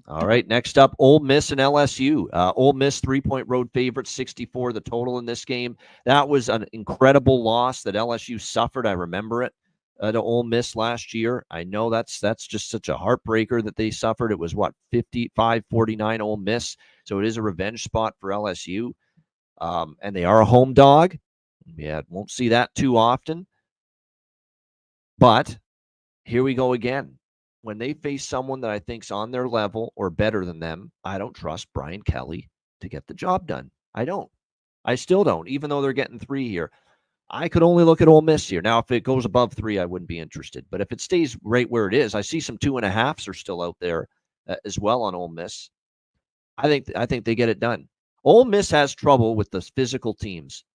All right, next up, Ole Miss and LSU. Ole Miss 3-point road favorite, 64 the total in this game. That was an incredible loss that LSU suffered. I remember it to Ole Miss last year. I know that's just such a heartbreaker that they suffered. It was, 55-49 Ole Miss. So it is a revenge spot for LSU. And they are a home dog. Yeah, won't see that too often. But here we go again. When they face someone that I think's on their level or better than them, I don't trust Brian Kelly to get the job done. I don't. I still don't, even though they're getting 3 here. I could only look at Ole Miss here. Now, if it goes above 3, I wouldn't be interested. But if it stays right where it is, I see some 2.5s are still out there as well on Ole Miss. I think they get it done. Ole Miss has trouble with the physical teams.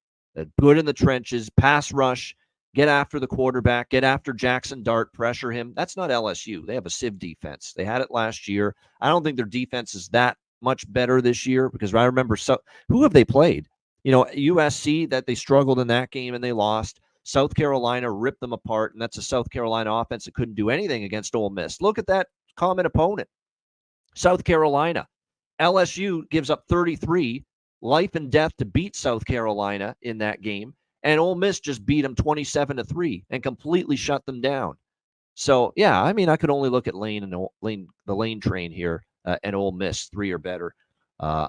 Good in the trenches, pass rush, get after the quarterback, get after Jackson Dart, pressure him. That's not LSU. They have a sieve defense. They had it last year. I don't think their defense is that much better this year because I remember who have they played? USC, that they struggled in that game and they lost. South Carolina ripped them apart, and that's a South Carolina offense that couldn't do anything against Ole Miss. Look at that common opponent. South Carolina. LSU gives up 33, life and death to beat South Carolina in that game. And Ole Miss just beat them 27-3 and completely shut them down. So, yeah, I mean, I could only look at the Lane train here and Ole Miss 3 or better.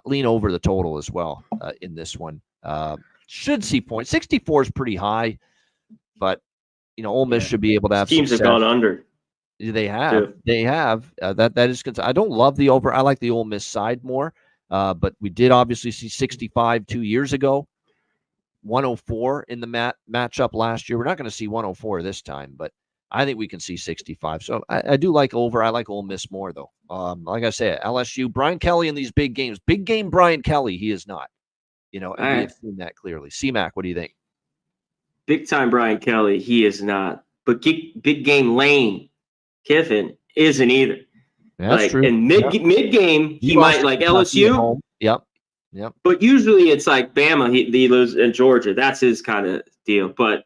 Lean over the total as well in this one. Should see points. 64 is pretty high, but, Ole Miss should be able to have teams success. Have gone under. They have. Too. They have. That is. I don't love the over. I like the Ole Miss side more, but we did obviously see 65 2 years ago. 104 in the matchup last year. We're not going to see 104 this time, but I think we can see 65. So I do like over. I like Ole Miss more, though. Like I said, LSU, Brian Kelly in these big games. Big game Brian Kelly, he is not. And we have seen that clearly. C-Mac, what do you think? Big time Brian Kelly, he is not. But big game Lane Kiffin isn't either. That's true. And mid game, he might like LSU. Yep. But usually it's like Bama, he loses in Georgia. That's his kind of deal. But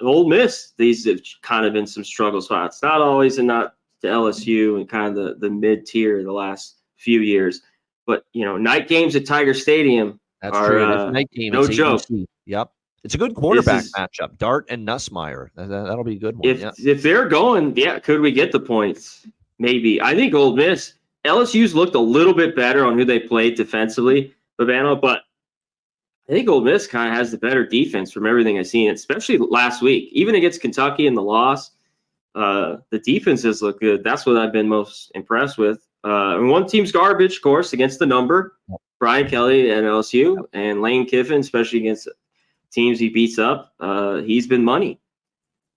Ole Miss, these have kind of been some struggle spots. Not always, and not to LSU and kind of the mid-tier the last few years. But, night games at Tiger Stadium true. Night game. No joke. Yep. It's a good quarterback matchup. Dart and Nussmeier. That'll be a good one. If they're going, could we get the points? Maybe. I think Ole Miss. LSU's looked a little bit better on who they played defensively, but I think Ole Miss kind of has the better defense from everything I've seen, especially last week. Even against Kentucky in the loss, the defenses look good. That's what I've been most impressed with. And one team's garbage, of course, against the number. Brian Kelly and LSU, and Lane Kiffin, especially against teams he beats up. He's been money.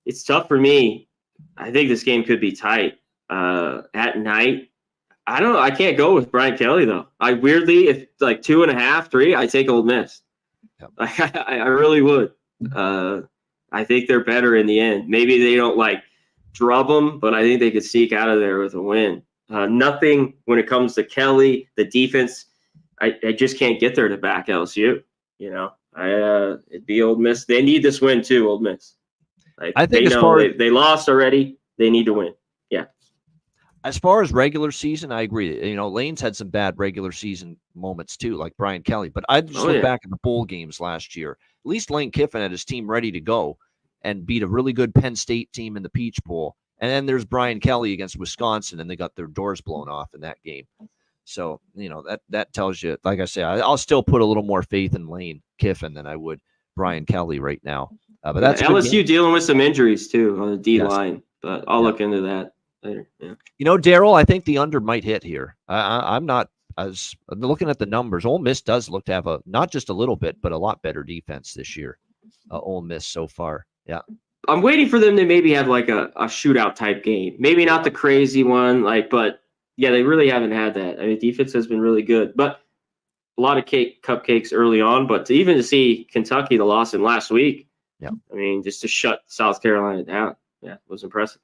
It's tough for me. I think this game could be tight at night. I don't know. I can't go with Brian Kelly, though. I weirdly, if like 2.5, 3, I take Ole Miss. Yep. I really would. I think they're better in the end. Maybe they don't drub them, but I think they could sneak out of there with a win. Nothing when it comes to Kelly, the defense. I just can't get there to back LSU. It'd be Ole Miss. They need this win too, Ole Miss. I think they lost already. They need to win. Yeah. As far as regular season, I agree. Lane's had some bad regular season moments too, like Brian Kelly. But I just look back at the bowl games last year. At least Lane Kiffin had his team ready to go and beat a really good Penn State team in the Peach Bowl. And then there's Brian Kelly against Wisconsin, and they got their doors blown off in that game. So, that tells you, like I say, I'll still put a little more faith in Lane Kiffin than I would Brian Kelly right now. But that's LSU dealing with some injuries too on the D line, but I'll look into that later. Yeah. Daryl, I think the under might hit here. I'm not as looking at the numbers. Ole Miss does look to have not just a little bit, but a lot better defense this year. Ole Miss so far. Yeah. I'm waiting for them to maybe have a shootout type game. Maybe not the crazy one, but yeah, they really haven't had that. I mean, defense has been really good, but a lot of cupcakes early on. But to see Kentucky, the loss in last week, I mean, just to shut South Carolina down, it was impressive.